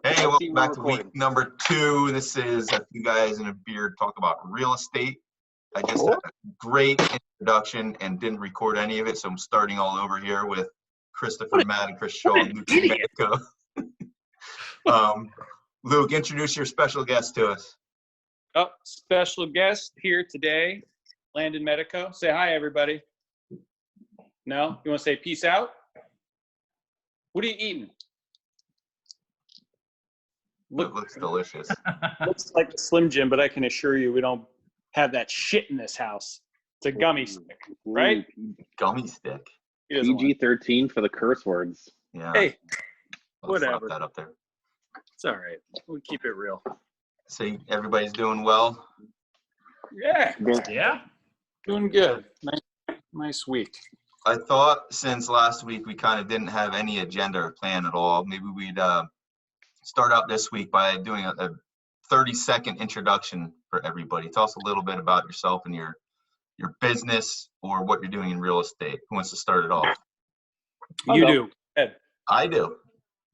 Hey, welcome back to week number 2. This is a few guys in a beard talk about real estate. I just had a great introduction and didn't record any of it, so I'm starting all over here with Christopher, Matt, and Chris Shaw. Luke, introduce your special guest to us. Oh, special guest here today, Landon Medico. Say hi, everybody. No? You want to say peace out? What are you eating? It looks delicious. Looks like a Slim Jim, but I can assure you we don't have that shit in this house. It's a gummy stick, right? Gummy stick. PG-13 for the curse words. Yeah. Hey, Let's whatever. slap that up there. It's all right. We'll keep it real. See, everybody's doing well. Yeah. Yeah. Doing good. Nice week. I thought since last week we kind of didn't have any agenda or plan at all, maybe we'd start out this week by doing a 30-second introduction for everybody. Tell us a little bit about yourself and your business or what you're doing in real estate. Who wants to start it off? You do. Ed. I do.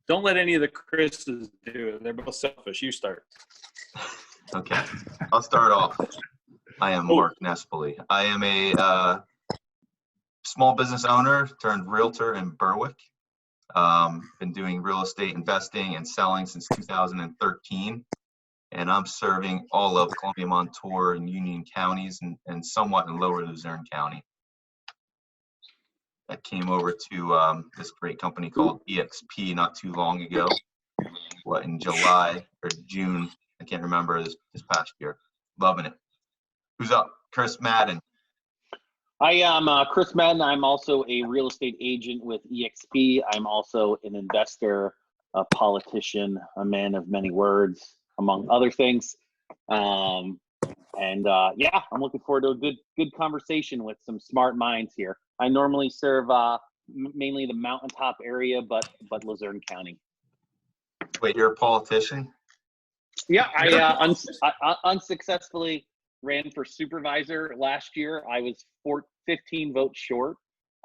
Don't let any of the Chris's do it. They're both selfish. You start. Okay. I'll start off. I am Mark Nespoli. I am a small business owner turned realtor in Berwick. Been doing real estate investing and selling since 2013. And I'm serving all of Columbia, Montour, and Union counties and somewhat in Lower Luzerne County. I came over to this great company called EXP not too long ago. In July or June, I can't remember, this past year. Loving it. Who's up? Chris Madden. I am Chris Madden. I'm also a real estate agent with EXP. I'm also an investor, a politician, a man of many words, among other things. Yeah, I'm looking forward to a good conversation with some smart minds here. I normally serve mainly the mountaintop area, but Luzerne County. Wait, you're a politician? Yeah, I unsuccessfully ran for supervisor last year. I was 15 votes short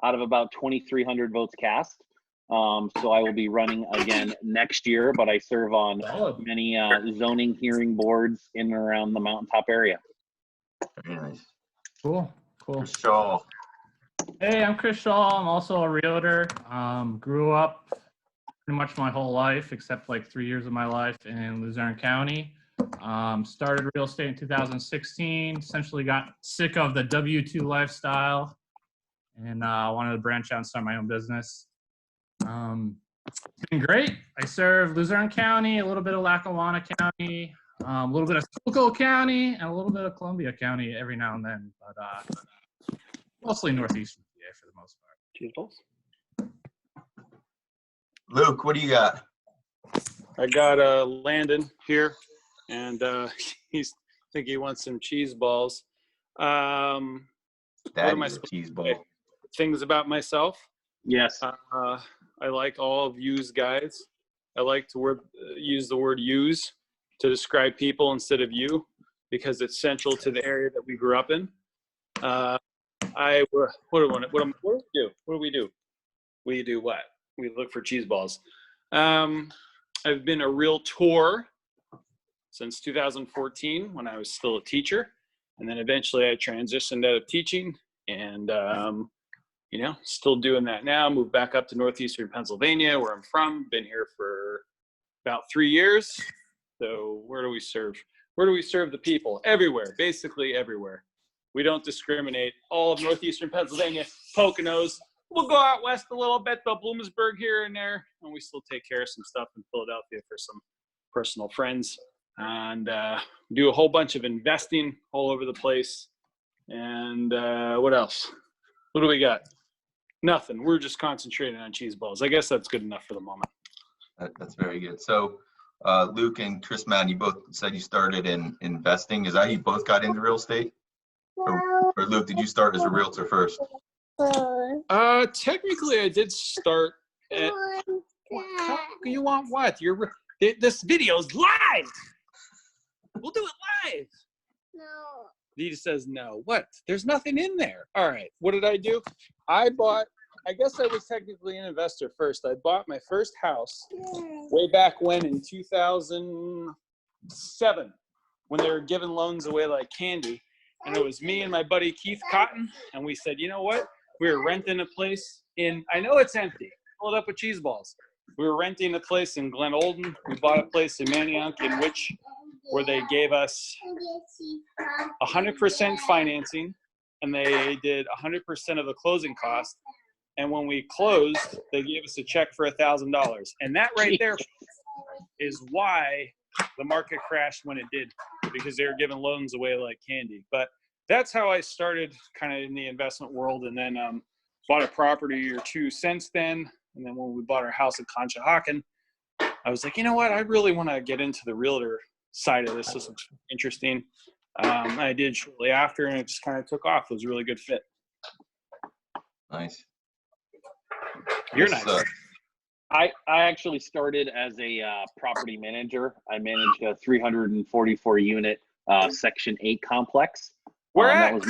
out of about 2,300 votes cast. So I will be running again next year, but I serve on many zoning hearing boards in and around the mountaintop area. Very nice. Cool. Chris Shaw. Hey, I'm Chris Shaw. I'm also a realtor. Grew up pretty much my whole life, except like 3 years of my life in Luzerne County. Started real estate in 2016. Essentially got sick of the W-2 lifestyle and wanted to branch out and start my own business. It's been great. I serve Luzerne County, a little bit of Lackawanna County, a little bit of Schuylkill County, and a little bit of Columbia County every now and then, but mostly northeastern PA for the most part. Cheers, balls. Luke, what do you got? I got Landon here, and I think he wants some cheese balls. What am I supposed cheese to ball. say? Things about myself. Yes. I like all of yous guys. I like to use the word yous to describe people instead of you, because it's central to the area that we grew up in. What do we do? We do what? We look for cheese balls. I've been a realtor since 2014 when I was still a teacher. And then eventually I transitioned out of teaching and, still doing that now. Moved back up to northeastern Pennsylvania, where I'm from. Been here for about 3 years. So where do we serve? Where do we serve the people? Everywhere, basically everywhere. We don't discriminate. All of northeastern Pennsylvania, Poconos. We'll go out west a little bit, though, Bloomsburg here and there. And we still take care of some stuff in Philadelphia for some personal friends. And do a whole bunch of investing all over the place. And what else? What do we got? Nothing. We're just concentrating on cheese balls. I guess that's good enough for the moment. That's very good. So Luke and Chris Madden, you both said you started in investing. Is that how you both got into real estate? Or Luke, did you start as a realtor first? Technically, I did start at. You want what? This video's live. We'll do it live. No. He says no. What? There's nothing in there. All right. What did I do? I bought I guess I was technically an investor first. I bought my first house way back when in 2007 when they were giving loans away like candy. And it was me and my buddy Keith Cotton. And we said, you know what? We were renting a place I know it's empty. Pull it up with cheese balls. We were renting a place in Glen Olden. We bought a place in Manayunk where they gave us 100% financing and they did 100% of the closing cost. And when we closed, they gave us a check for $1,000. And that right there is why the market crashed when it did, because they were giving loans away like candy. But that's how I started kind of in the investment world, and then bought a property or two since then. And then when we bought our house in Conshohocken, I was like, you know what? I really want to get into the realtor side of this. This looks interesting. I did shortly after, and it just kind of took off. It was a really good fit. Nice. You're Yes, nice. I actually started as a property manager. I managed a 344 unit Section 8 complex. Where at? That was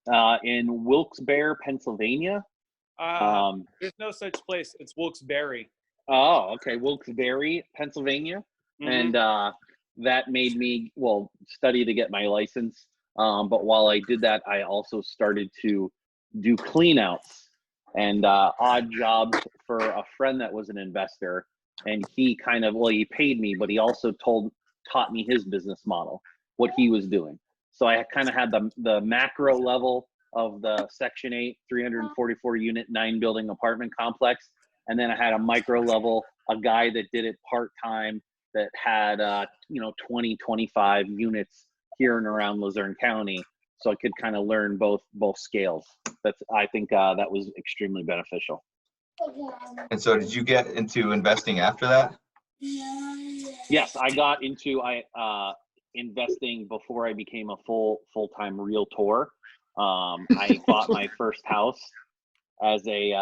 my in Wilkes-Barre, Pennsylvania. There's no such place. It's Wilkes-Barre. Oh, okay, Wilkes-Barre, Pennsylvania, Mhm. and that made me study to get my license. But while I did that, I also started to do cleanouts and odd jobs for a friend that was an investor, and he kind of he paid me, but he also taught me his business model, what he was doing. So I kind of had the macro level of the Section 8 344 unit 9 building apartment complex, and then I had a micro level, a guy that did it part-time that had 20 25 units here and around Luzerne County, so I could kind of learn both scales. I think that was extremely beneficial. And so did you get into investing after that? Yes, I got into investing before I became a full-time realtor. I bought my first house as a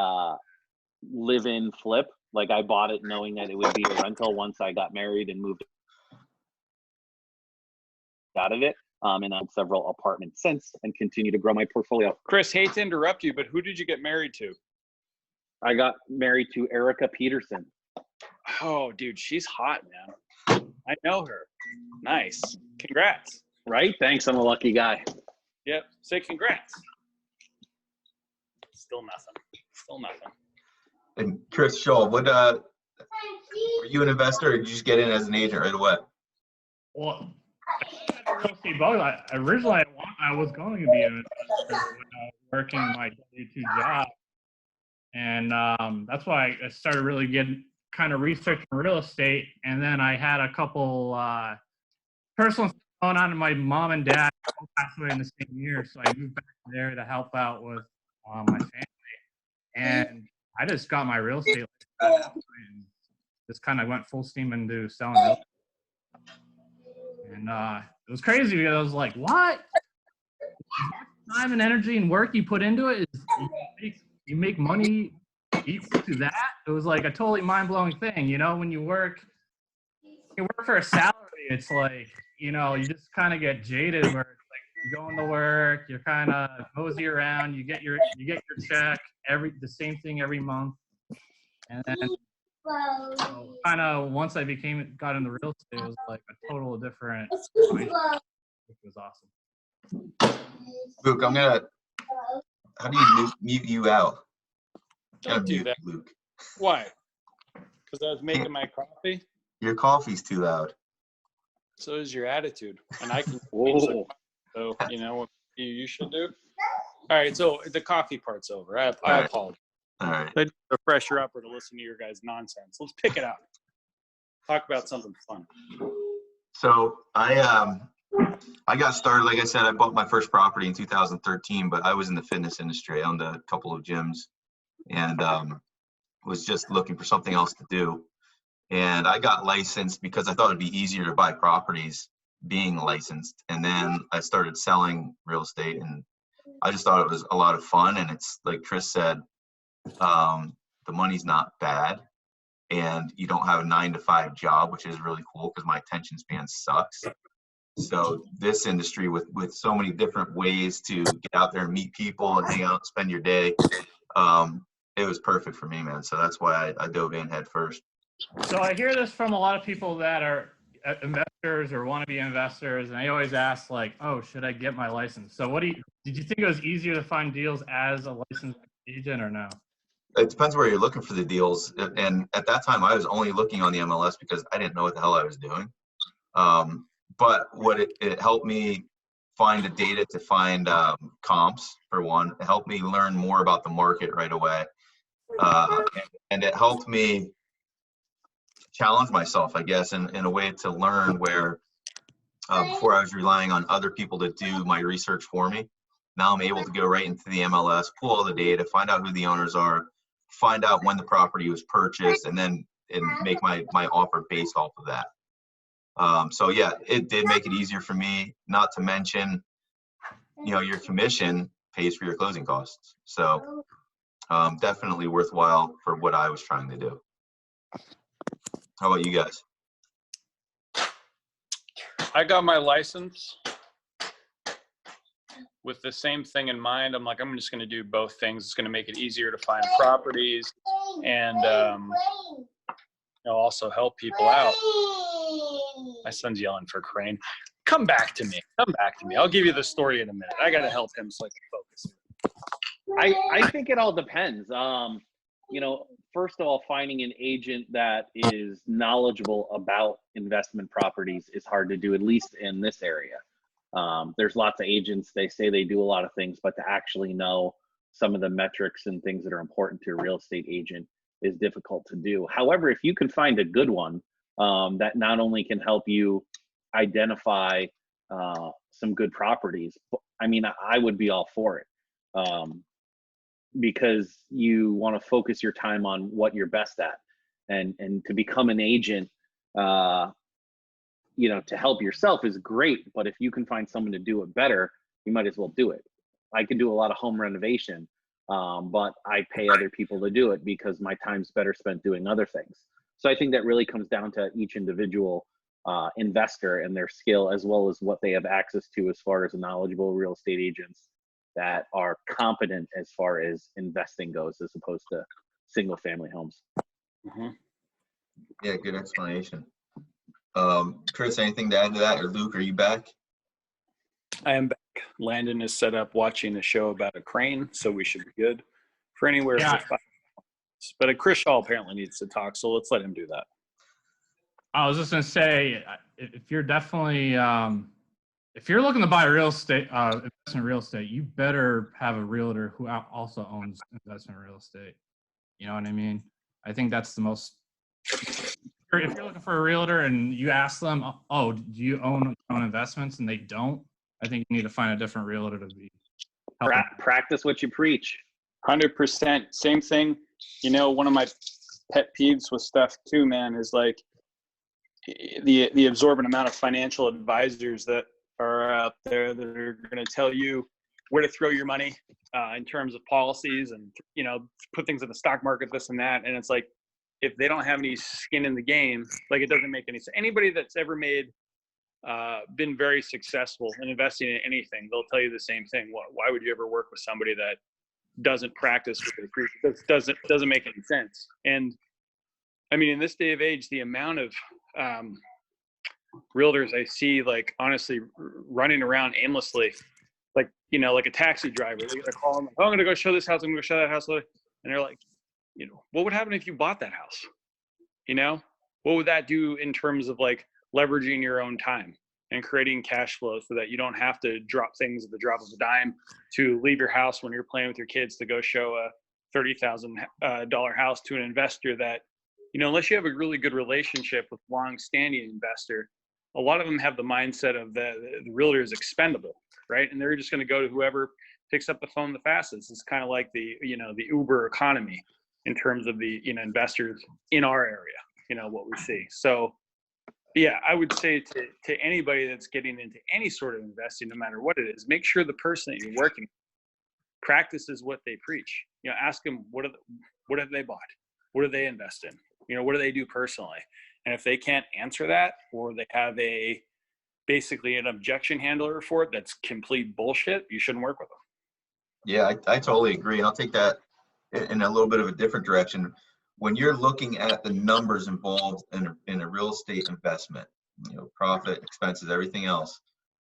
live-in flip. Like, I bought it knowing that it would be a rental once I got married and moved out of it. And I had several apartments since and continue to grow my portfolio. Chris, hate to interrupt you, but who did you get married to? I got married to Erica Peterson. Oh, dude, she's hot, man. I know her. Nice. Congrats. Right? Thanks. I'm a lucky guy. Yep. Say congrats. Still nothing. And Chris Scholl, were you an investor or did you just get in as an agent right away? Well, I real estate bug. Originally, I was going to be an investor when I was working my W-2 job, and that's why I started really getting kind of researching real estate. And then I had a couple personal stuff going on, and my mom and dad both passed away in the same year, so I moved back there to help out with my family. And I just got my real estate and just kind of went full steam into selling real estate. And it was crazy because I was like, what? Time and energy and work you put into it is you make money equal to that? It was like a totally mind-blowing thing. When you work for a salary, it's like, you just kind of get jaded where it's like you go into work, you're kind of mosey around, you get your check, the same thing every month. And then kind of once I got into real estate, it was like a total different mindset, which was awesome. Luke, how do you mute you out? Don't do that. Luke. Why? Because I was making my coffee. Your coffee's too loud. So is your attitude, and I can. So you know what you should do. All right, so the coffee part's over. I apologize. All right. To fresh you up or to listen to your guys' nonsense. Let's pick it up. Talk about something fun. So I got started, like I said, I bought my first property in 2013, but I was in the fitness industry. I owned a couple of gyms and was just looking for something else to do. And I got licensed because I thought it'd be easier to buy properties being licensed. And then I started selling real estate, and I just thought it was a lot of fun. And it's like Chris said, the money's not bad, and you don't have a 9-to-5 job, which is really cool because my attention span sucks. So this industry with so many different ways to get out there and meet people and hang out and spend your day, it was perfect for me, man. So that's why I dove in head first. So I hear this from a lot of people that are investors or want to be investors, and I always ask like, "Oh, should I get my license?" So did you think it was easier to find deals as a licensed agent or no? It depends where you're looking for the deals. And at that time, I was only looking on the MLS because I didn't know what the hell I was doing. But what it helped me find the data to find comps, for one. It helped me learn more about the market right away. And it helped me challenge myself, I guess, in a way to learn where before I was relying on other people to do my research for me. Now I'm able to go right into the MLS, pull all the data, find out who the owners are, find out when the property was purchased, and make my offer based off of that. So yeah, it did make it easier for me, not to mention, your commission pays for your closing costs. So definitely worthwhile for what I was trying to do. How about you guys? I got my license with the same thing in mind. I'm like, I'm just going to do both things. It's going to make it easier to find properties and also help people out. My son's yelling for Crane. Come back to me. Come back to me. I'll give you the story in a minute. I got to help him so I can focus. I think it all depends. First of all, finding an agent that is knowledgeable about investment properties is hard to do, at least in this area. There's lots of agents, they say they do a lot of things, but to actually know some of the metrics and things that are important to a real estate agent is difficult to do. However, if you can find a good one that not only can help you identify some good properties, I mean, I would be all for it. Because you want to focus your time on what you're best at, and to become an agent, to help yourself is great. But if you can find someone to do it better, you might as well do it. I can do a lot of home renovation, but I pay other people to do it because my time's better spent doing other things. So I think that really comes down to each individual investor and their skill, as well as what they have access to as far as knowledgeable real estate agents that are competent as far as investing goes, as opposed to single family homes. Mm-hmm. Yeah, good explanation. Chris, anything to add to that? Or Luke, are you back? I am back. Landon is set up watching a show about a crane, so we should be good for anywhere for 5 minutes. But Chris Shaw apparently needs to talk, so let's let him do that. I was just going to say, if you're definitely if you're looking to buy real estate, investment real estate, you better have a realtor who also owns investment real estate. You know what I mean? I think that's the most. If you're looking for a realtor and you ask them, "Oh, do you own investments?" and they don't, I think you need to find a different realtor to be. Practice what you preach. 100%. Same thing. One of my pet peeves with stuff too, man, is like the absorbent amount of financial advisors that are out there that are going to tell you where to throw your money in terms of policies and, put things in the stock market, this and that. And it's like, if they don't have any skin in the game, like it doesn't make any sense. Anybody that's ever been very successful in investing in anything, they'll tell you the same thing. Why would you ever work with somebody that doesn't practice what they preach? It doesn't make any sense. And I mean, in this day of age, the amount of realtors I see, like, honestly, running around aimlessly, like, like a taxi driver. They get a call, I'm like, oh, I'm going to go show this house, I'm going to go show that house. And they're like, what would happen if you bought that house? What would that do in terms of like leveraging your own time and creating cash flow so that you don't have to drop things at the drop of a dime to leave your house when you're playing with your kids to go show a $30,000 house to an investor that, unless you have a really good relationship with long-standing investor, a lot of them have the mindset of the realtor is expendable, right? And they're just going to go to whoever picks up the phone the fastest. It's kind of like the Uber economy in terms of the, investors in our area, what we see. So yeah, I would say to anybody that's getting into any sort of investing, no matter what it is, make sure the person that you're working with practices what they preach. Ask them, what have they bought? What do they invest in? What do they do personally? And if they can't answer that, or they have basically an objection handler for it that's complete bullshit, you shouldn't work with them. Yeah, I totally agree. And I'll take that in a little bit of a different direction. When you're looking at the numbers involved in a real estate investment, profit, expenses, everything else,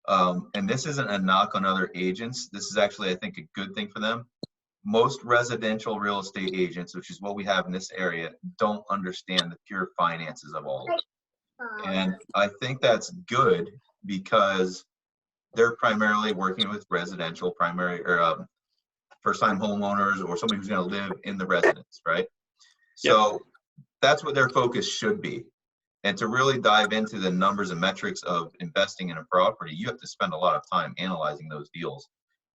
and this isn't a knock on other agents. This is actually, I think, a good thing for them. Most residential real estate agents, which is what we have in this area, don't understand the pure finances of all of it. And I think that's good because they're primarily working with residential first-time homeowners or somebody who's going to live in the residence, right? So that's what their focus should be. And to really dive into the numbers and metrics of investing in a property, you have to spend a lot of time analyzing those deals.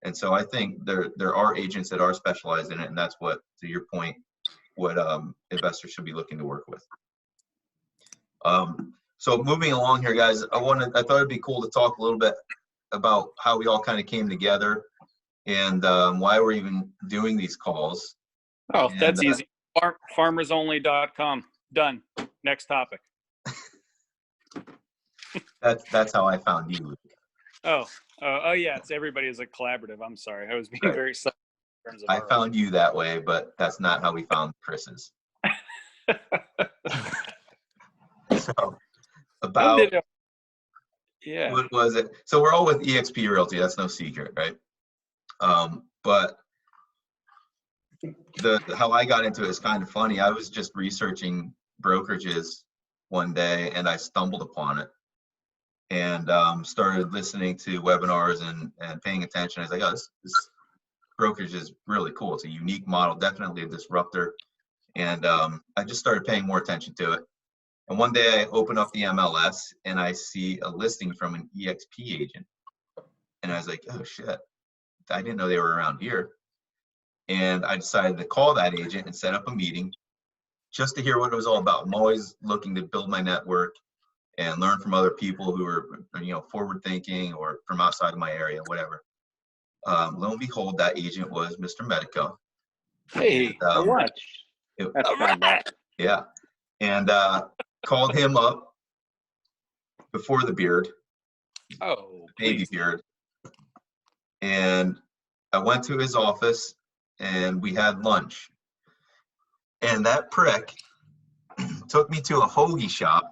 And so I think there are agents that are specialized in it, and that's what, to your point, what investors should be looking to work with. So moving along here, guys, I thought it'd be cool to talk a little bit about how we all kind of came together and why we're even doing these calls. Oh, that's easy. Farmersonly.com. Done. Next topic. That's how I found you, Luke. Oh yeah, it's everybody is a collaborative. I'm sorry, I was being very subtle in terms of I found you that way, but that's not how we found Chris's. So about what was it? So we're all with eXp Realty. That's no secret, right? But how I got into it is kind of funny. I was just researching brokerages one day, and I stumbled upon it, and started listening to webinars and paying attention. I was like, oh, this brokerage is really cool. It's a unique model, definitely a disruptor. And I just started paying more attention to it. And one day I open up the MLS and I see a listing from an eXp agent. And I was like, oh shit, I didn't know they were around here. And I decided to call that agent and set up a meeting just to hear what it was all about. I'm always looking to build my network and learn from other people who are, forward thinking or from outside of my area, whatever. Lo and behold, that agent was Mr. Medico. Hey, That's not bad. Yeah. And called him up before the beard. Oh, baby beard. And I went to his office and we had lunch. And that prick took me to a hoagie shop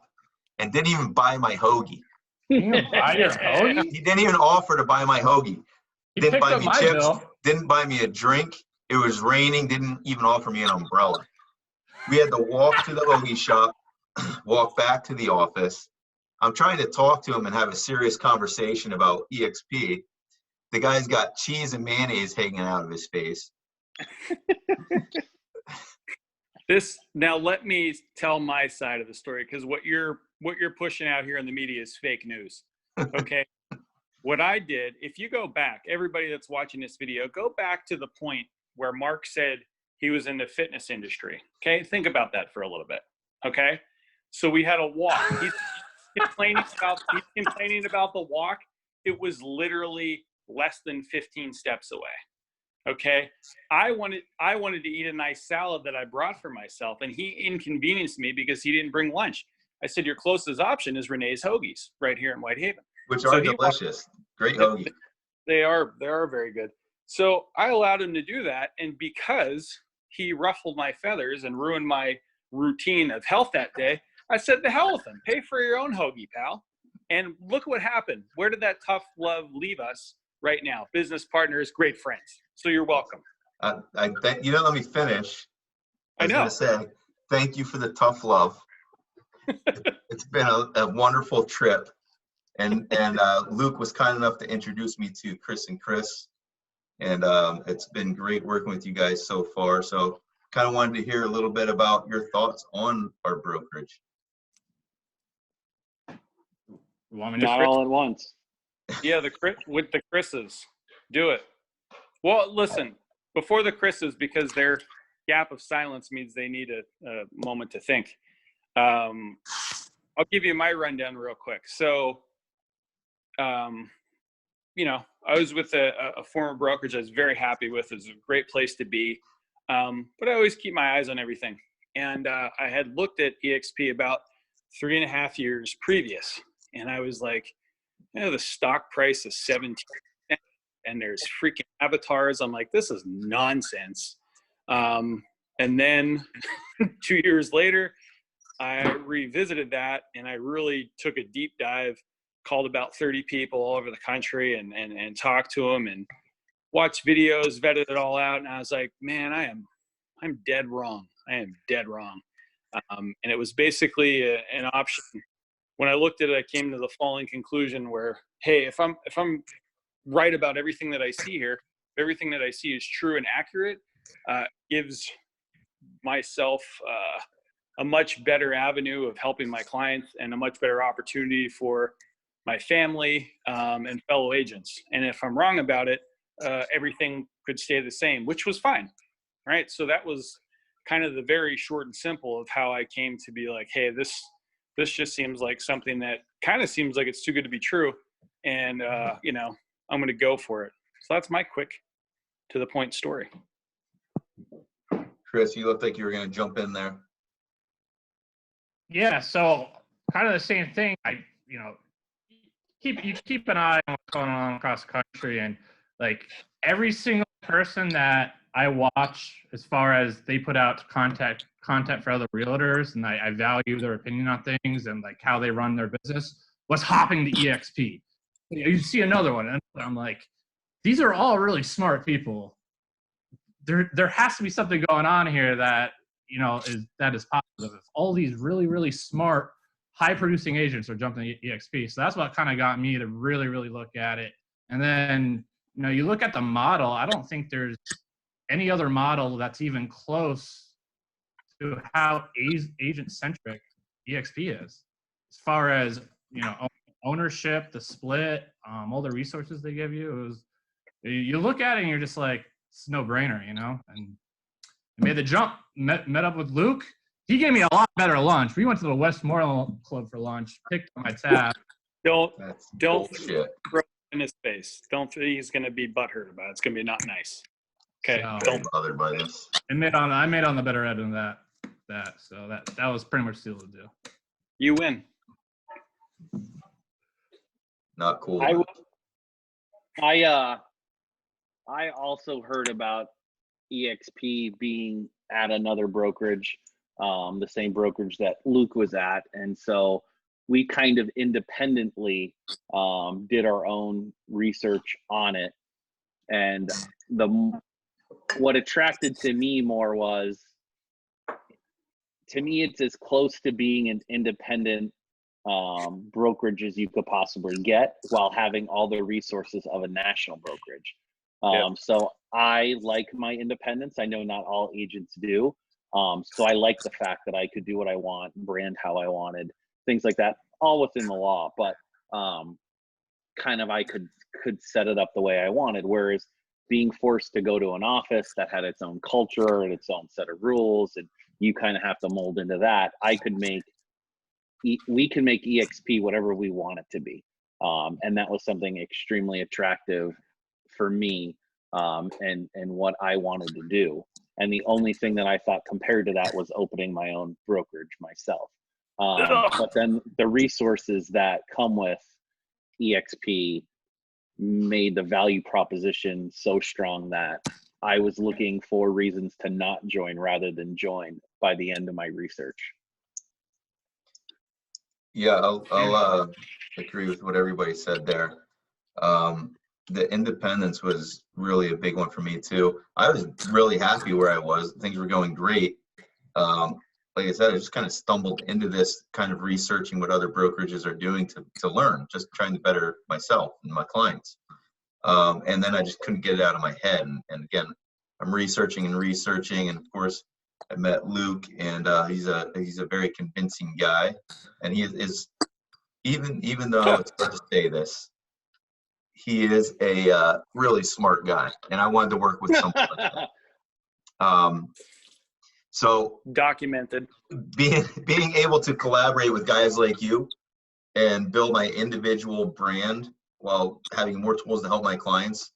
and didn't even buy my hoagie. You didn't buy your hoagie? He didn't even offer to buy my hoagie. Didn't buy me chips. Didn't buy me a drink. It was raining. Didn't even offer me an umbrella. We had to walk to the hoagie shop, walk back to the office. I'm trying to talk to him and have a serious conversation about eXp. The guy's got cheese and mayonnaise hanging out of his face. Now let me tell my side of the story, because what you're pushing out here in the media is fake news. Okay. What I did, if you go back, everybody that's watching this video, go back to the point where Mark said he was in the fitness industry. Okay. Think about that for a little bit. Okay. So we had a walk. He's complaining about the walk. It was literally less than 15 steps away. Okay. I wanted to eat a nice salad that I brought for myself, and he inconvenienced me because he didn't bring lunch. I said, your closest option is Renee's Hoagies right here in Whitehaven. Which are delicious. Great hoagie. They are very good. So I allowed him to do that. And because he ruffled my feathers and ruined my routine of health that day, I said, the hell with him. Pay for your own hoagie, pal. And look what happened. Where did that tough love leave us right now? Business partners, great friends. So you're welcome. You don't let me finish. I was going to say, thank you for the tough love. It's been a wonderful trip. And Luke was kind enough to introduce me to Chris and Chris. And it's been great working with you guys so far. So kind of wanted to hear a little bit about your thoughts on our brokerage. You want me to Not all at once. Yeah, with the Chris's. Do it. Well, listen, before the Chris's, because their gap of silence means they need a moment to think. I'll give you my rundown real quick. So, I was with a former brokerage I was very happy with. It was a great place to be. But I always keep my eyes on everything. And I had looked at eXp about 3.5 years previous. And I was like, the stock price is 17 and there's freaking avatars. I'm like, this is nonsense. And then 2 years later, I revisited that and I really took a deep dive, called about 30 people all over the country and talked to them and watched videos, vetted it all out. And I was like, man, I'm dead wrong. I am dead wrong. And it was basically an option. When I looked at it, I came to the following conclusion where, hey, if I'm right about everything that I see here, if everything that I see is true and accurate, gives myself a much better avenue of helping my clients and a much better opportunity for my family and fellow agents. And if I'm wrong about it, everything could stay the same, which was fine. Right. So that was kind of the very short and simple of how I came to be like, hey, this just seems like something that kind of seems like it's too good to be true. And, I'm going to go for it. So that's my quick to the point story. Chris, you looked like you were going to jump in there. Yeah, so kind of the same thing. Keep an eye on what's going on across the country, and like every single person that I watch, as far as they put out content for other realtors, and I value their opinion on things and like how they run their business, was hopping to EXP. You see another one, and I'm like, these are all really smart people. There has to be something going on here that is positive. If all these really, really smart, high producing agents are jumping to EXP. So that's what kind of got me to really, really look at it. And then, you look at the model, I don't think there's any other model that's even close to how agent centric EXP is. As far as, ownership, the split, all the resources they give you, you look at it and you're just like, it's no brainer, and I made the jump, met up with Luke. He gave me a lot better lunch. We went to the Westmoreland Club for lunch, picked up my tab. Don't Bullshit. throw it in his face. Don't think he's going to be butthurt about it. It's going to be not nice. Okay. So, Don't bother by this. I made on the better end of that. So that was pretty much the deal. You win. Not cool. I also heard about EXP being at another brokerage, the same brokerage that Luke was at. And so we kind of independently did our own research on it. And what attracted to me more was, to me, it's as close to being an independent brokerage as you could possibly get while having all the resources of a national brokerage. So I like my independence. I know not all agents do. So I like the fact that I could do what I want, brand how I wanted, things like that, all within the law. But kind of I could set it up the way I wanted. Whereas being forced to go to an office that had its own culture and its own set of rules, and you kind of have to mold into that, we can make EXP whatever we want it to be. And that was something extremely attractive for me and what I wanted to do. And the only thing that I thought compared to that was opening my own brokerage myself. But then the resources that come with EXP made the value proposition so strong that I was looking for reasons to not join rather than join by the end of my research. Yeah, I'll agree with what everybody said there. The independence was really a big one for me too. I was really happy where I was. Things were going great. Like I said, I just kind of stumbled into this, kind of researching what other brokerages are doing to learn, just trying to better myself and my clients. And then I just couldn't get it out of my head. And again, I'm researching, and of course, I met Luke, and he's a very convincing guy, and he is even though it's hard to say this, he is a really smart guy, and I wanted to work with someone like that. So Documented. being able to collaborate with guys like you and build my individual brand while having more tools to help my clients,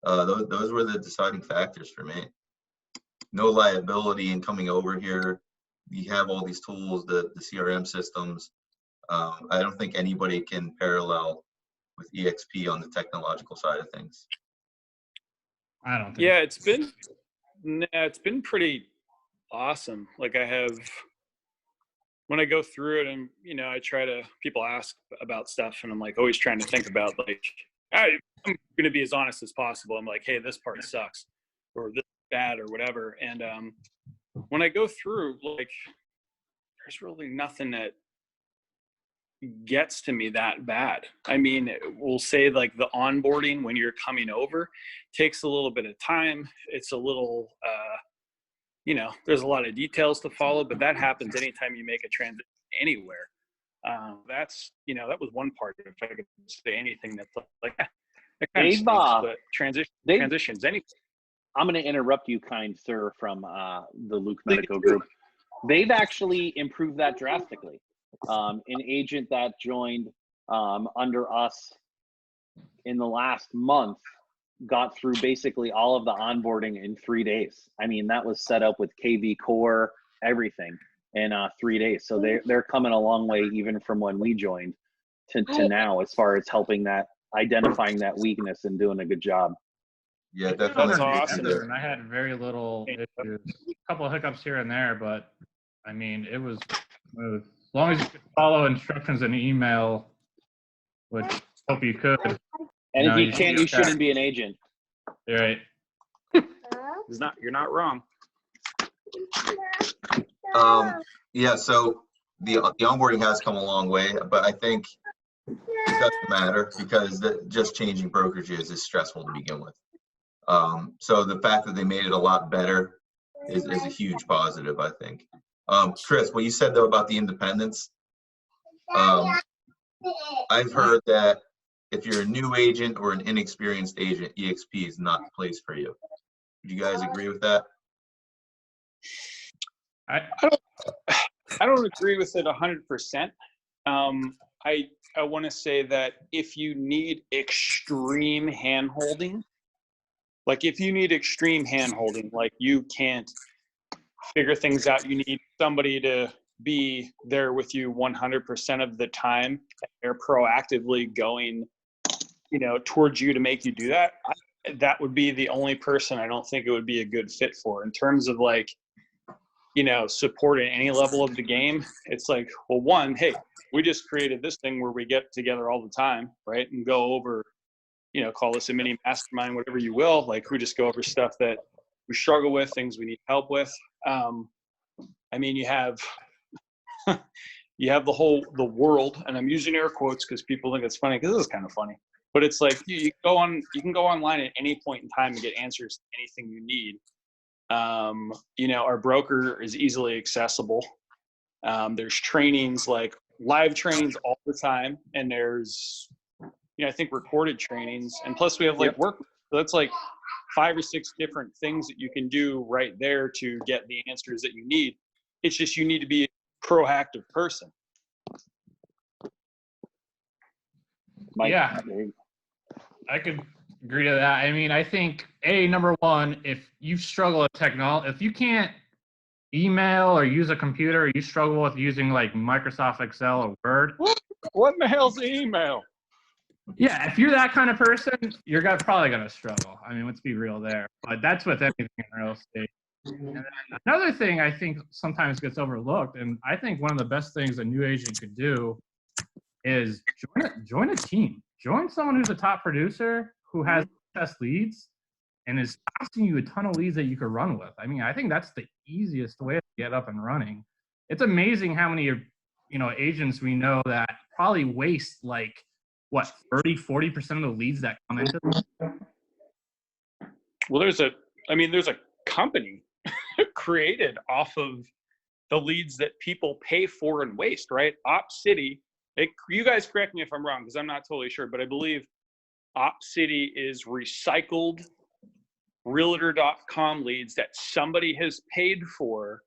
those were the deciding factors for me. No liability in coming over here. You have all these tools, the CRM systems. I don't think anybody can parallel with EXP on the technological side of things. I don't think. Yeah, it's been Nah, it's been pretty awesome. Like when I go through it and, I try to, people ask about stuff and I'm like always trying to think about like, I'm going to be as honest as possible. I'm like, hey, this part sucks or this is bad or whatever. And when I go through, like, there's really nothing that gets to me that bad. I mean, we'll say like the onboarding when you're coming over takes a little bit of time. It's a little, there's a lot of details to follow, but that happens anytime you make a transition anywhere. That was one part. If I could say anything that's like, it kind of stinks, but transitions, anything. I'm going to interrupt you, kind sir, from the Luke Medico Group. They've actually improved that drastically. An agent that joined under us in the last month got through basically all of the onboarding in 3 days. I mean, that was set up with KV Core, everything in 3 days. So they're coming a long way even from when we joined to now as far as helping identifying that weakness and doing a good job. Yeah, That's definitely. awesome. And I had very little issues, a couple of hiccups here and there, but I mean, it was smooth. As long as you could follow instructions in email, which I hope you could. And if you can't, you shouldn't be an agent. You're right. You're not wrong. Yeah, so the onboarding has come a long way, but I think it doesn't matter because just changing brokerages is stressful to begin with. So the fact that they made it a lot better is a huge positive, I think. Chris, what you said though about the independence, I've heard that if you're a new agent or an inexperienced agent, EXP is not the place for you. Would you guys agree with that? I don't agree with it 100%. I want to say that if you need extreme hand-holding, like you can't figure things out, you need somebody to be there with you 100% of the time. They're proactively going, towards you to make you do that. That would be the only person I don't think it would be a good fit for. In terms of like, support at any level of the game, it's like, well, one, hey, we just created this thing where we get together all the time, right? And go over, call this a mini mastermind, whatever you will. Like we just go over stuff that we struggle with, things we need help with. I mean, you have the world, and I'm using air quotes because people think it's funny because this is kind of funny. But it's like you can go online at any point in time and get answers to anything you need. Our broker is easily accessible. There's trainings, like live trainings all the time, and there's I think recorded trainings, and plus we have like work. So that's like 5 or 6 different things that you can do right there to get the answers that you need. It's just you need to be a proactive person. Mike, yeah, I could agree to that. I mean, I think number one, if you struggle with technology, if you can't email or use a computer, or you struggle with using like Microsoft Excel or Word. What in the hell's the email? Yeah, if you're that kind of person, you're probably going to struggle. I mean, let's be real there. But that's with anything in real estate. And then another thing I think sometimes gets overlooked, and I think one of the best things a new agent could do is join a team. Join someone who's a top producer who has best leads and is passing you a ton of leads that you could run with. I mean, I think that's the easiest way to get up and running. It's amazing how many agents we know that probably waste like 30-40% of the leads that come into them. Well, there's a company created off of the leads that people pay for and waste, right? Op City, you guys correct me if I'm wrong because I'm not totally sure, but I believe Op City is recycled Realtor.com leads that somebody has paid for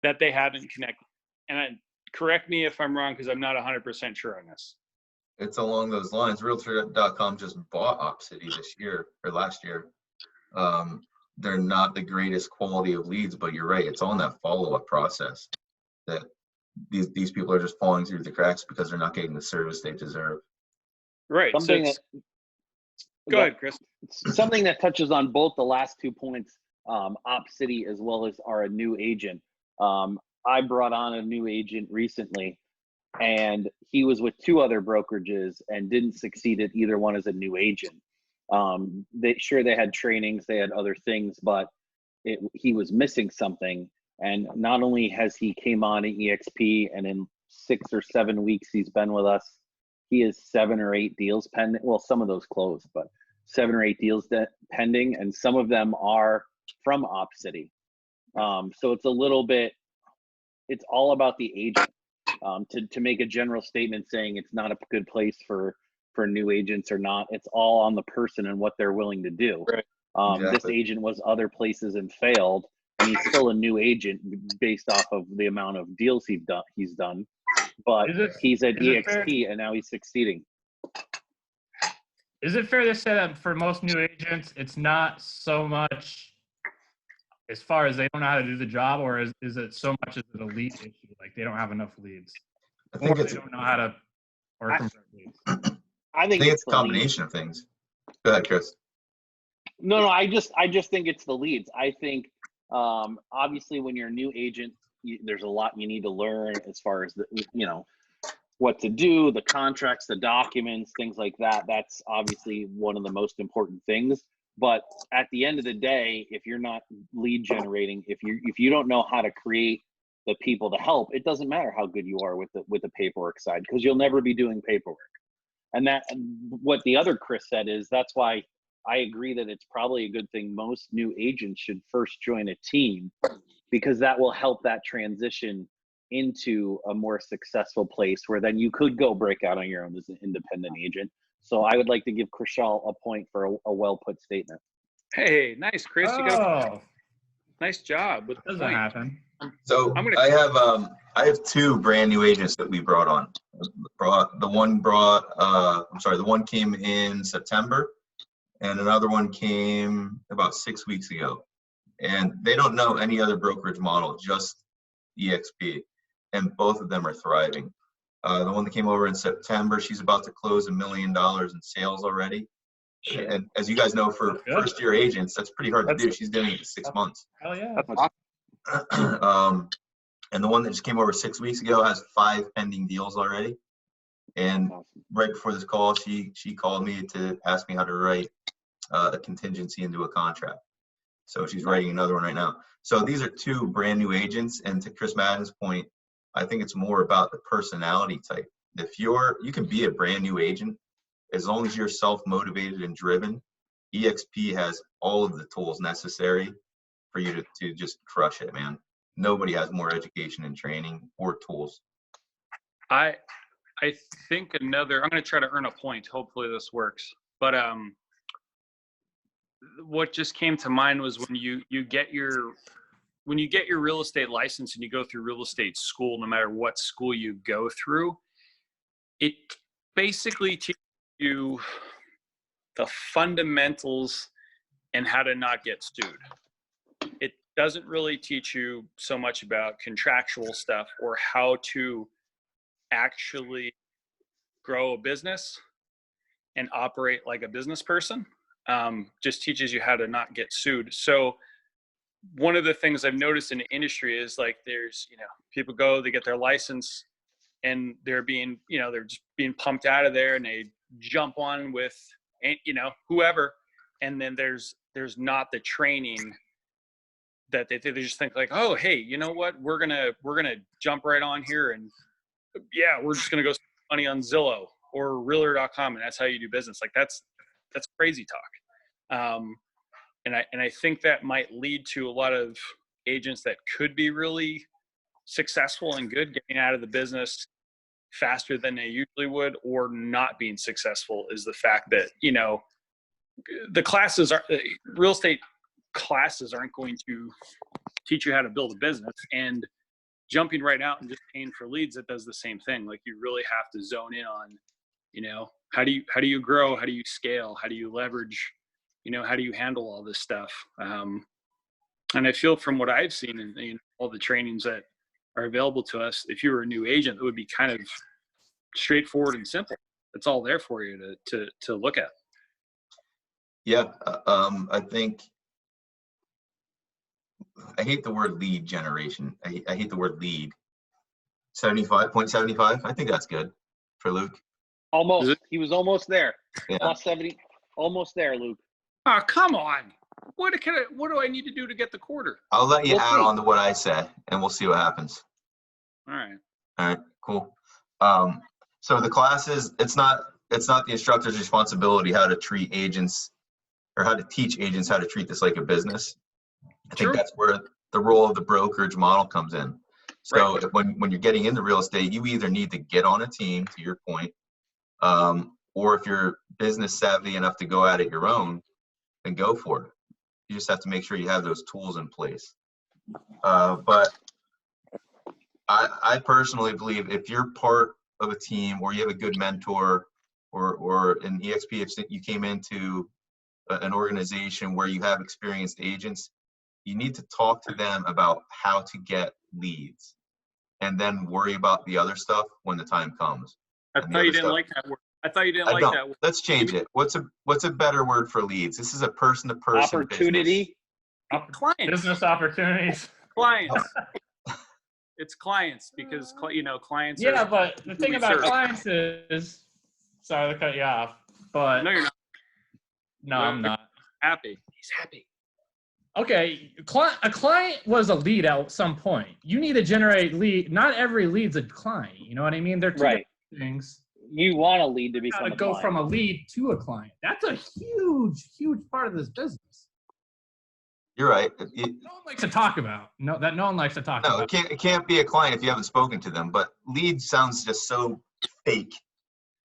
that they haven't connected. And correct me if I'm wrong because I'm not 100% sure on this. It's along those lines. Realtor.com just bought Op City this year or last year. They're not the greatest quality of leads, but you're right. It's on that follow-up process that these people are just falling through the cracks because they're not getting the service they deserve. Right. Go ahead, Chris. Something that touches on both the last 2 points Op City as well as are a new agent. I brought on a new agent recently, and he was with 2 other brokerages and didn't succeed at either one as a new agent. They had trainings, they had other things, but he was missing something. And not only has he came on at EXP, and in 6 or 7 weeks he's been with us, he has 7 or 8 deals pending. Well, some of those closed, but 7 or 8 deals pending, and some of them are from Op City. So it's a little bit, it's all about the agent. To make a general statement saying it's not a good place for new agents or not, it's all on the person and what they're willing to do. Right. This Exactly. agent was other places and failed, and he's still a new agent based off of the amount of deals he's done. But he's at EXP and now he's succeeding. Is it fair to say that for most new agents, it's not so much as far as they don't know how to do the job, or is it so much as a lead issue? Like they don't have enough leads, I think or it's they don't know how to or convert leads. I I think think it's a the leads. combination of things. Go ahead, Chris. No, I just think it's the leads. I think obviously when you're a new agent, there's a lot you need to learn as far as what to do, the contracts, the documents, things like that. That's obviously one of the most important things. But at the end of the day, if you're not lead generating, if you don't know how to create the people to help, it doesn't matter how good you are with the paperwork side, because you'll never be doing paperwork. And that, what the other Chris said is, that's why I agree that it's probably a good thing most new agents should first join a team, because that will help that transition into a more successful place where then you could go break out on your own as an independent agent. So I would like to give Krishal a point for a well put statement. Hey, nice, Chris. You got Oh, nice job with the doesn't point. happen. So I'm gonna- I have 2 brand new agents that we brought on. The one came in September, and another one came about 6 weeks ago. And they don't know any other brokerage model, just EXP, and both of them are thriving. The one that came over in September, she's about to close $1 million in sales already. Shit. And as you guys know, for That's good. first-year agents, that's pretty hard to do. She's doing it in 6 months. Hell yeah. That's awesome. And the one that just came over 6 weeks ago has 5 pending deals already. And Awesome. right before this call, she called me to ask me how to write a contingency into a contract. So she's writing another one right now. So these are 2 brand new agents. And to Chris Madden's point, I think it's more about the personality type. If you can be a brand new agent, as long as you're self-motivated and driven. EXP has all of the tools necessary for you to just crush it, man. Nobody has more education and training or tools. I think I'm going to try to earn a point. Hopefully this works. But what just came to mind was when you get your real estate license and you go through real estate school, no matter what school you go through, it basically teaches you the fundamentals and how to not get sued. It doesn't really teach you so much about contractual stuff or how to actually grow a business and operate like a business person. Just teaches you how to not get sued. So one of the things I've noticed in the industry is like there's, people go, they get their license and they're just being pumped out of there and they jump on with, whoever. And then there's not the training that they just think like, oh, hey, you know what? We're going to jump right on here. And yeah, we're just going to go spend money on Zillow or realtor.com. And that's how you do business. Like that's crazy talk. And I think that might lead to a lot of agents that could be really successful and good getting out of the business faster than they usually would, or not being successful is the fact that, the classes real estate classes aren't going to teach you how to build a business, and jumping right out and just paying for leads, that does the same thing. Like you really have to zone in on, how do you grow? How do you scale? How do you leverage? How do you handle all this stuff? And I feel from what I've seen in all the trainings that are available to us, if you were a new agent, it would be kind of straightforward and simple. It's all there for you to look at. Yeah, I think I hate the word lead generation. I hate the word lead. 75.75. I think that's good for Luke. Almost. He was almost there. Yeah. Plus 70. Almost there, Luke. Oh, come on. What do I need to do to get the quarter? I'll let you We'll add see. on to what I say, and we'll see what happens. All right. All right, cool. So the classes, it's not the instructor's responsibility how to treat agents or how to teach agents how to treat this like a business. I think Sure. that's where the role of the brokerage model comes in. So Right. when you're getting into real estate, you either need to get on a team, to your point, or if you're business savvy enough to go at it your own, then go for it. You just have to make sure you have those tools in place. But I personally believe if you're part of a team or you have a good mentor or an EXP, if you came into an organization where you have experienced agents, you need to talk to them about how to get leads and then worry about the other stuff when the time comes. I And the thought other you didn't stuff- like that word. I thought you didn't I like don't. that word. Let's change it. What's a better word for leads? This is a person-to-person Opportunity. Clients. Business opportunities. Clients. It's clients because clients. Yeah, are but the thing we about serve. clients is, sorry to cut you off, but No, you're not no, I'm not. happy. He's happy. Okay, a client was a lead at some point. You need to generate lead. Not every lead's a client. You know what I mean? They're two Right. different things. You want a lead to How become to a go client. from a lead to a client. That's a huge, huge part of this business. You're right. No one likes to talk about. No one likes to talk No, about. it can't be a client if you haven't spoken to them. But lead sounds just so fake.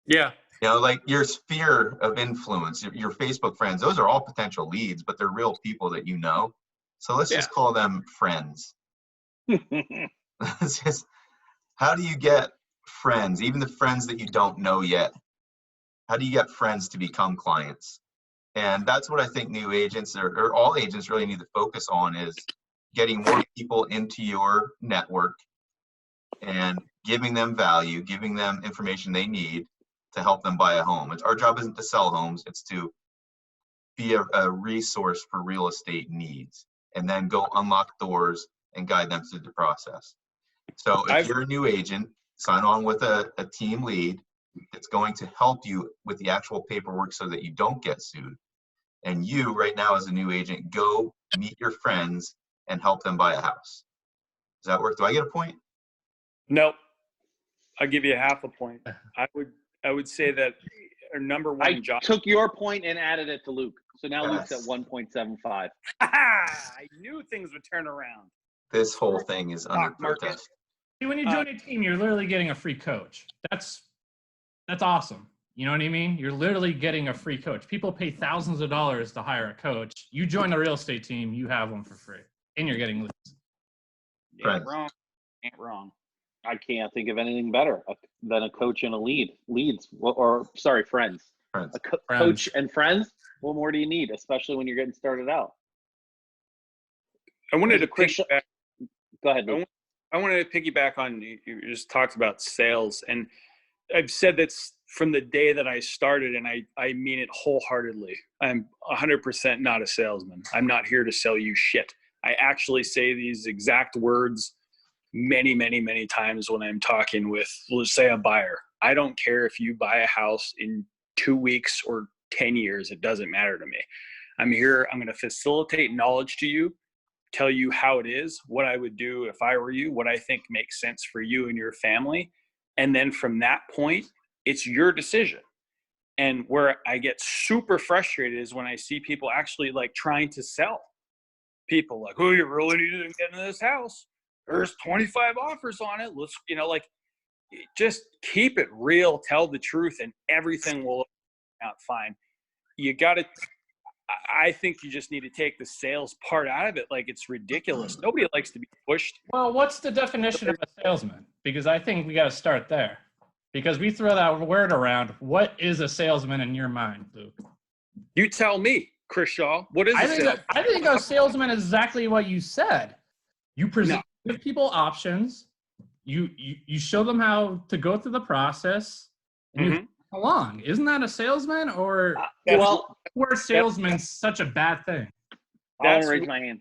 Yeah. You know, like your sphere of influence, your Facebook friends, those are all potential leads, but they're real people that you know. So let's just call them friends. It's just, how do you get friends, even the friends that you don't know yet? How do you get friends to become clients? And that's what I think new agents or all agents really need to focus on is getting more people into your network and giving them value, giving them information they need to help them buy a home. Our job isn't to sell homes, it's to be a resource for real estate needs and then go unlock doors and guide them through the process. So if you're a new agent, sign on with a team lead that's going to help you with the actual paperwork so that you don't get sued. And you right now as a new agent, go meet your friends and help them buy a house. Does that work? Do I get a point? Nope. I'll give you a half a point. I would say that our number one I job. took your point and added it to Luke. So now Yes. Luke's at 1.75. I knew things would turn around. This whole thing is under Stock market. protest. See, when you join a team, you're literally getting a free coach. That's awesome. You know what I mean? You're literally getting a free coach. People pay thousands of dollars to hire a coach. You join a real estate team, you have one for free, and you're getting leads. Right. Ain't wrong. Ain't wrong. I can't think of anything better than a coach and a lead. Friends. Friends. A coach and friends. What more do you need, especially when you're getting started out? I wanted to Chris- piggyback. Go ahead, Luke. I wanted to piggyback on you just talked about sales, and I've said this from the day that I started, and I mean it wholeheartedly. I'm 100% not a salesman. I'm not here to sell you shit. I actually say these exact words many, many, many times when I'm talking with, let's say, a buyer. I don't care if you buy a house in 2 weeks or 10 years. It doesn't matter to me. I'm here. I'm going to facilitate knowledge to you, tell you how it is, what I would do if I were you, what I think makes sense for you and your family. And then from that point, it's your decision. And where I get super frustrated is when I see people actually like trying to sell. People like, oh, you really need to get into this house. There's 25 offers on it. Let's, just keep it real, tell the truth, and everything will out fine. I think you just need to take the sales part out of it. Like, it's ridiculous. Nobody likes to be pushed. Well, what's the definition of a salesman? Because I think we got to start there. Because we throw that word around. What is a salesman in your mind, Luke? You tell me, Chris Shaw. What is a salesman? I think a salesman is exactly what you said. You present give people options. You show them how to go through the process. And you along. Isn't that a salesman? Or Well, word salesman's such a bad thing? I want to raise my hand.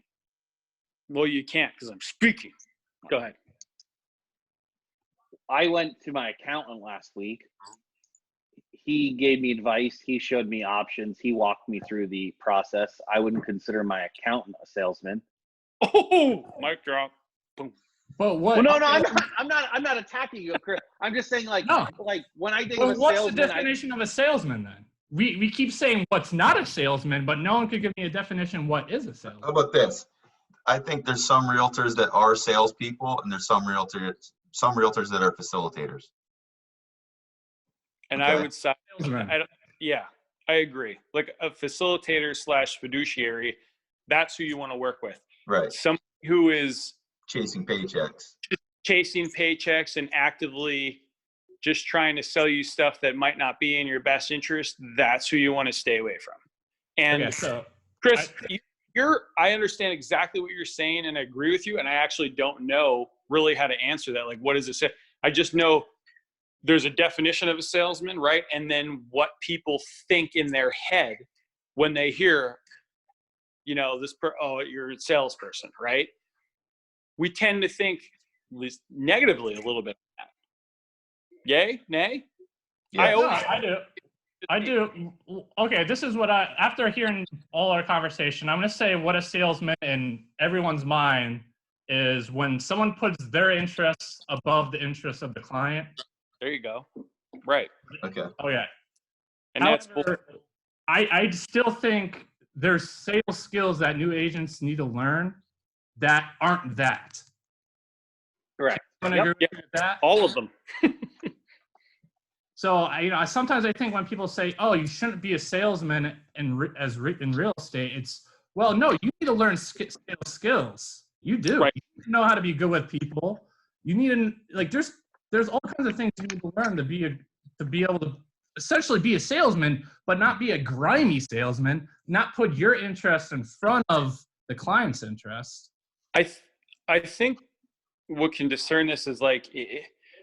Well, you can't because I'm speaking. Go ahead. I went to my accountant last week. He gave me advice. He showed me options. He walked me through the process. I wouldn't consider my accountant a salesman. Oh, mic drop. Boom. But what? Well, no, I'm not attacking you, Chris. I'm just saying, like, No. like when I think Well, of a what's the salesman, definition of a salesman then? We keep saying what's not a salesman, but no one could give me a definition what is a How salesman. about this? I think there's some realtors that are salespeople, and there's some realtors that are facilitators. And Okay. I would say, Salesman. yeah, I agree. Like a facilitator / fiduciary, that's who you want to work with. Right. Somebody who is Chasing paychecks. chasing paychecks and actively just trying to sell you stuff that might not be in your best interest, that's who you want to stay away from. And Okay, so Chris, I understand exactly what you're saying, and I agree with you. And I actually don't know really how to answer that. Like, what does it say? I just know there's a definition of a salesman, right? And then what people think in their head when they hear, you know, you're a salesperson, right? We tend to think at least negatively a little bit of that. Yay? Nay? Yeah. I do. Okay, this is what after hearing all our conversation, I'm going to say what a salesman in everyone's mind is when someone puts their interests above the interests of the client. There you go. Right. Okay. Oh, yeah. And However, I still think there's sales skills that new agents need to learn that aren't that. correct. I'm Yep. agree with that. all of them. So sometimes I think when people say, "Oh, you shouldn't be a salesman in real estate," it's well, no, you need to learn sales skills. You do. Right. You need to know how to be good with people. You need to there's all kinds of things you need to learn to be able to essentially be a salesman, but not be a grimy salesman. Not put your interest in front of the client's interest. I think what can discern this is like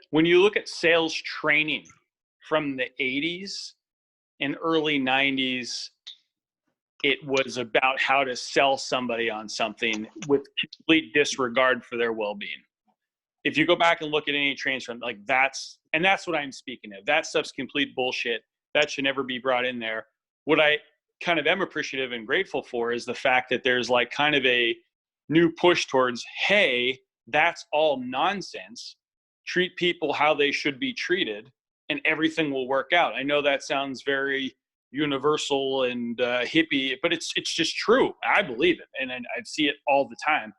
when you look at sales training from the 80s and early 90s, it was about how to sell somebody on something with complete disregard for their well-being. If you go back and look at any trainings from like that's what I'm speaking of. That stuff's complete bullshit. That should never be brought in there. What I kind of am appreciative and grateful for is the fact that there's like kind of a new push towards, hey, that's all nonsense. Treat people how they should be treated and everything will work out. I know that sounds very universal and hippie, but it's just true. I believe it. And I see it all the time.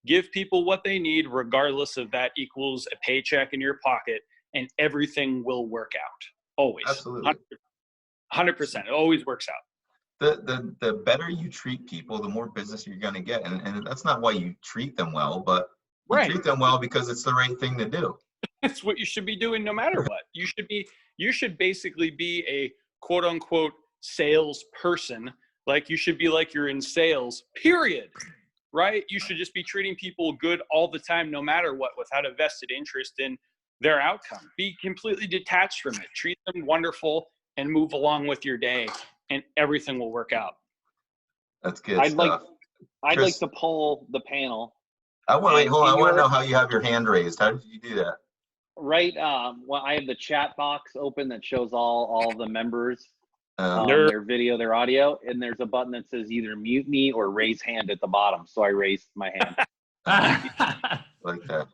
Give people what they need, regardless of that equals a paycheck in your pocket, and everything will work out. Always. Absolutely. 100%. It always works out. The better you treat people, the more business you're going to get. And that's not why you treat them well, but you Right. treat them well because it's the right thing to do. That's what you should be doing no matter what. You should basically be a quote unquote salesperson. Like you should be like you're in sales, period. Right? You should just be treating people good all the time, no matter what, without a vested interest in their outcome. Be completely detached from it. Treat them wonderful and move along with your day, and everything will work out. That's good I'd stuff. like Chris, to poll the panel. hold on. I want to know how you have your hand raised. How did you do that? Right. Well, I have the chat box open that shows all of the members, Nerd. their video, their audio, and there's a button that says either mute me or raise hand at the bottom. So I raised my hand. Like that.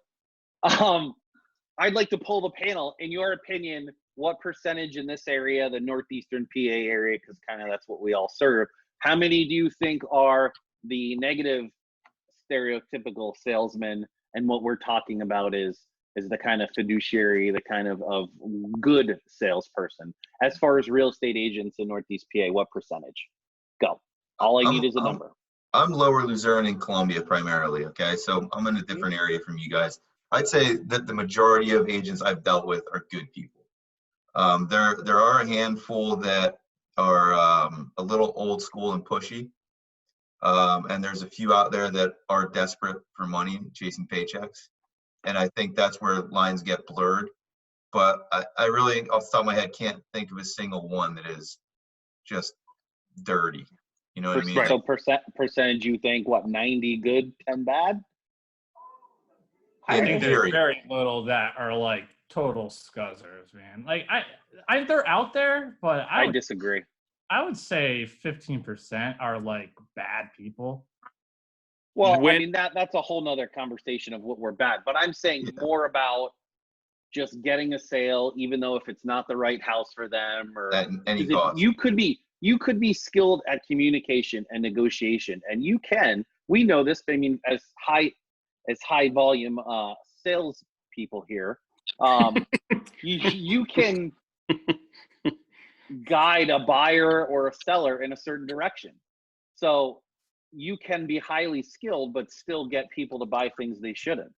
I'd like to poll the panel. In your opinion, what percentage in this area, the northeastern PA area, because kind of that's what we all serve, how many do you think are the negative stereotypical salesmen, and what we're talking about is the kind of fiduciary, the kind of good salesperson? As far as real estate agents in Northeast PA, what percentage? Go. All I need is a number. I'm Lower Luzerne and Columbia primarily, okay? So I'm in a different area from you guys. I'd say that the majority of agents I've dealt with are good people. There are a handful that are a little old school and pushy. And there's a few out there that are desperate for money, chasing paychecks. And I think that's where lines get blurred. But I really, off the top of my head, can't think of a single one that is just dirty. You know what I mean? Right. So percentage, you think what, 90 good, 10 bad? I In think there's theory. very little that are like total scuzzers, man. Like they're out there, but I disagree. I would say 15% are like bad people. Well, I When- mean, that's a whole nother conversation of what we're bad, but I'm saying more about just getting a sale, even though if it's not the right house for them, or At any 'cause if cost. you could be skilled at communication and negotiation, and we know this. I mean, as high volume sales people here, you can guide a buyer or a seller in a certain direction. So you can be highly skilled, but still get people to buy things they shouldn't.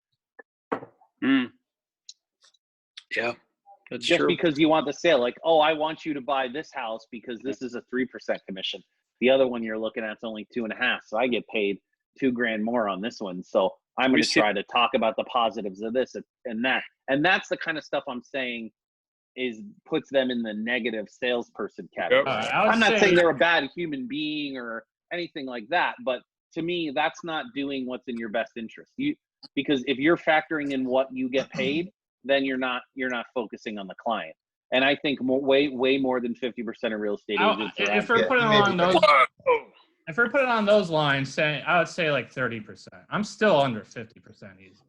Yeah, that's Just true. because you want the sale, like, oh, I want you to buy this house because this is a 3% commission. The other one you're looking at is only 2.5%. So I get paid $2,000 more on this one. So I'm going to try to talk about the positives of this and that. And that's the kind of stuff I'm saying puts them in the negative salesperson category. I'm not saying they're a bad human being or anything like that, but to me, that's not doing what's in your best interest. Because if you're factoring in what you get paid, then you're not focusing on the client. And I think way more than 50% of real estate agents. If we're putting along those, if we're putting on those lines, I would say like 30%. I'm still under 50% easily.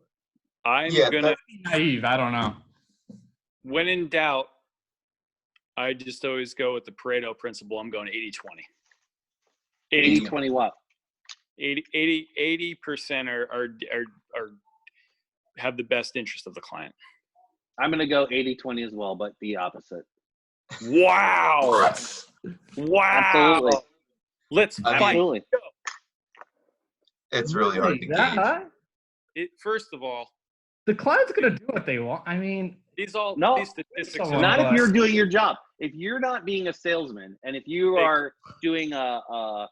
I'm gonna naive. I don't know. When in doubt, I just always go with the Pareto principle. I'm going 80-20. 80-20 what? 80% are have the best interest of the client. I'm going to go 80-20 as well, but the opposite. Wow. Wow. Absolutely. Let's Absolutely. It's really hard to That gauge. high? First of all, the client's gonna do what they want. I mean, these statistics. Not if you're doing your job. If you're not being a salesman, and if you are doing a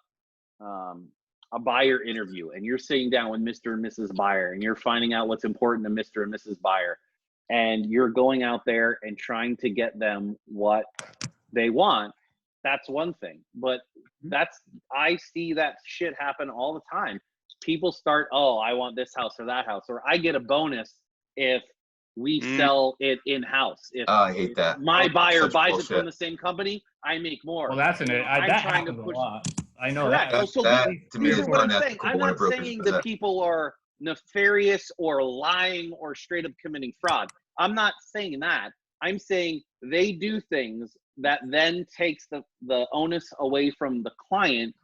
buyer interview, and you're sitting down with Mr. and Mrs. Buyer, and you're finding out what's important to Mr. and Mrs. Buyer, and you're going out there and trying to get them what they want, that's one thing. But I see that shit happen all the time. People start, oh, I want this house or that house, or I get a bonus if we sell it in-house. If I hate that. my buyer Such buys bullshit. it from the same company, I make more. well, that's that happens a lot. I know Correct. that. That to me These is are what I'm saying. unethical I'm when a not brokerage saying does that that. people are nefarious or lying or straight up committing fraud. I'm not saying that. I'm saying they do things that then takes the onus away from the client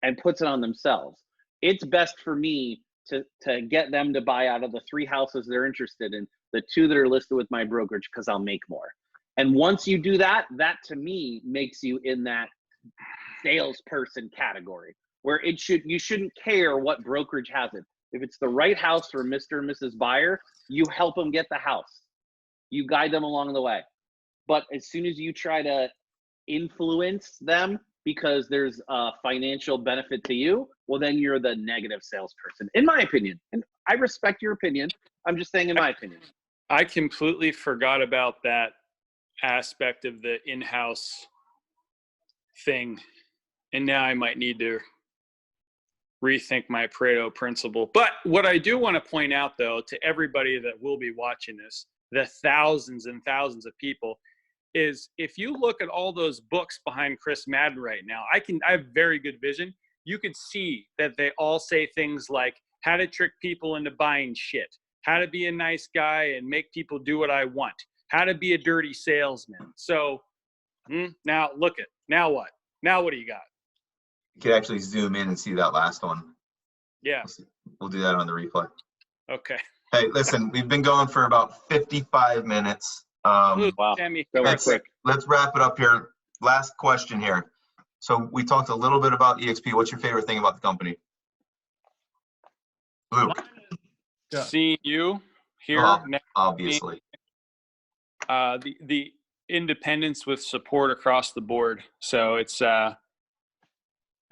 and puts it on themselves. It's best for me to get them to buy out of the 3 houses they're interested in, the 2 that are listed with my brokerage, because I'll make more. And once you do that, that to me makes you in that salesperson category where you shouldn't care what brokerage has it. If it's the right house for Mr. and Mrs. Buyer, you help them get the house. You guide them along the way. But as soon as you try to influence them because there's a financial benefit to you, well, then you're the negative salesperson, in my opinion. And I respect your opinion. I'm just saying in my opinion. I completely forgot about that aspect of the in-house thing. And now I might need to rethink my Pareto principle. But what I do want to point out, though, to everybody that will be watching this, the thousands and thousands of people, is if you look at all those books behind Chris Madden right now, I have very good vision. You could see that they all say things like how to trick people into buying shit, how to be a nice guy and make people do what I want, how to be a dirty salesman. So now now what? Now what do you got? You could actually zoom in and see that last one. Yeah. We'll do that on the replay. Okay. Hey, listen, we've been going for about 55 minutes. Wow. Sammy, Let's wrap it up here. Last question here. So we talked a little bit about EXP. What's your favorite thing about the company? Luke. seeing you here next Obviously. to me, the independence with support across the board. So it's I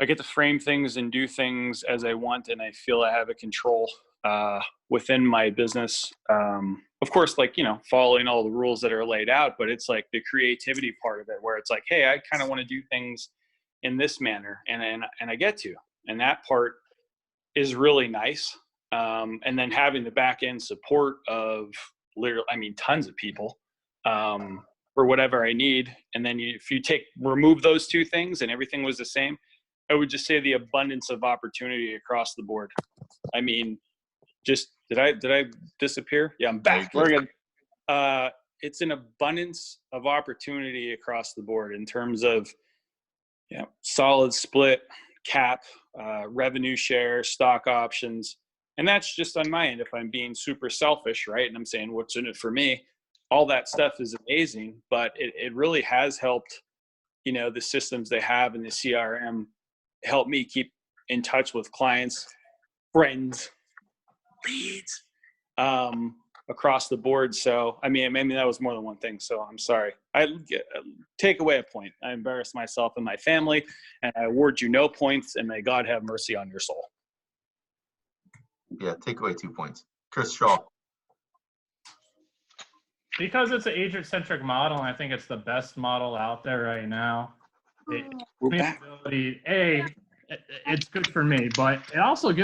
get to frame things and do things as I want, and I feel I have a control within my business. Of course, like, following all the rules that are laid out, but it's like the creativity part of it where it's like, hey, I kind of want to do things in this manner, and I get to, and that part is really nice. And then having the back end support of literally, I mean, tons of people for whatever I need. And then if you remove those two things and everything was the same, I would just say the abundance of opportunity across the board. I mean, just did I disappear? Yeah, I'm back. We're good. It's an abundance of opportunity across the board in terms of solid split, cap, revenue share, stock options. And that's just on my end if I'm being super selfish, right? And I'm saying, what's in it for me? All that stuff is amazing, but it really has helped, the systems they have in the CRM help me keep in touch with clients, friends, leads, across the board. So, I mean, maybe that was more than one thing. So I'm sorry. I take away a point. I embarrassed myself and my family, and I award you no points, and may God have mercy on your soul. Yeah, take away 2 points. Chris Shaw. Because it's an agent-centric model, and I think it's the best model out there right now. We're back. It's good for me, but it also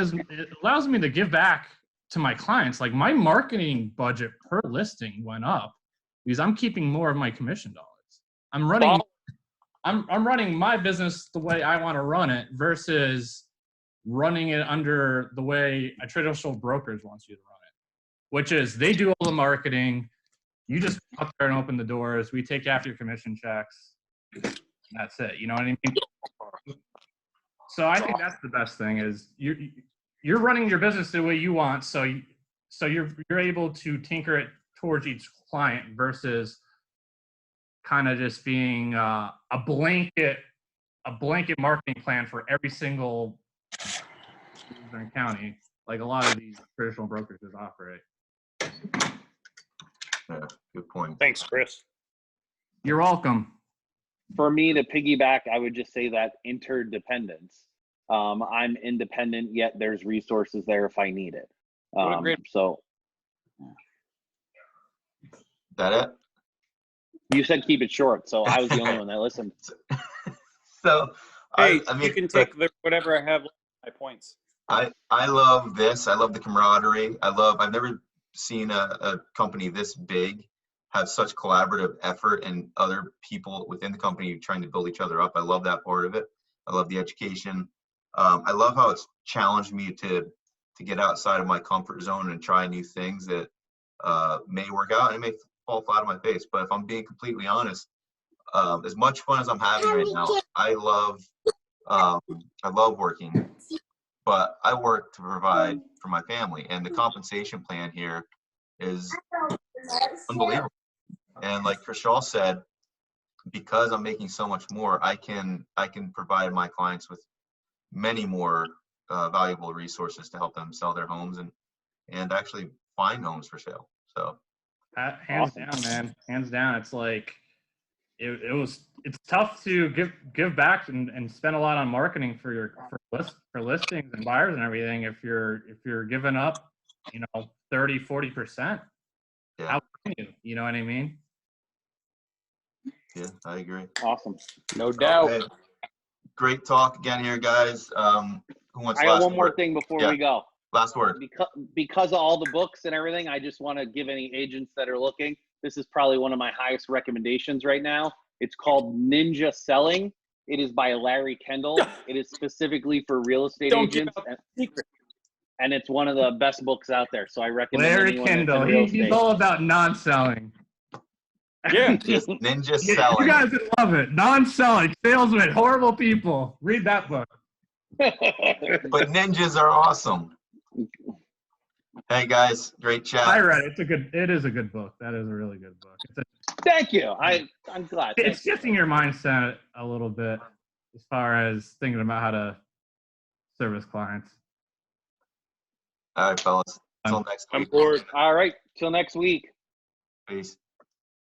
allows me to give back to my clients. Like, my marketing budget per listing went up because I'm keeping more of my commission dollars. I'm running my business the way I want to run it versus running it under the way a traditional brokerage wants you to run it, which is they do all the marketing. You just go up there and open the doors. We take after your commission checks. That's it. You know what I mean? So I think that's the best thing is you're running your business the way you want. So you're able to tinker it towards each client versus kind of just being a blanket marketing plan for every single county, like a lot of these traditional brokerages operate. Yeah, good point. Thanks, Chris. You're welcome. For me to piggyback, I would just say that interdependence. I'm independent, yet there's resources there if I need it. So That it? you said keep it short, so I was the only one that listened. So Hey, I mean, you can take whatever I have my points. I love this. I love the camaraderie. I've never seen a company this big have such collaborative effort and other people within the company trying to build each other up. I love that part of it. I love the education. I love how it's challenged me to get outside of my comfort zone and try new things that may work out and it may fall flat on my face. But if I'm being completely honest, as much fun as I'm having right now, I love working, but I work to provide for my family, and the compensation plan here is unbelievable. And like Krishal said, because I'm making so much more, I can provide my clients with many more valuable resources to help them sell their homes and actually find homes for sale. So hands down, man, hands down. It's like it's tough to give back and spend a lot on marketing for listings and buyers and everything if you're giving up 30-40%. yeah, How can you? You know what I mean? yeah, I agree. Awesome. No doubt. Okay. Great talk again here, guys. Who wants I got last one more word? thing before Yeah. we go. Last word. Because of all the books and everything, I just want to give any agents that are looking, this is probably one of my highest recommendations right now. It's called Ninja Selling. It is by Larry Kendall. It is specifically for real estate agents. And it's one of the best books out there. So I recommend Larry anyone that's in Kendall, real he's estate. all about non-selling. Yeah. Ninja You Selling. guys would love it. Non-selling, salesmen, horrible people. Read that book. But ninjas are awesome. Hey guys, great chat. I read it. It is a good book. That is a really good book. Thank you. I'm glad. It's shifting your mindset a little bit as far as thinking about how to service clients. All right, fellas. Until next I'm week. bored. All right. Till next week. Peace.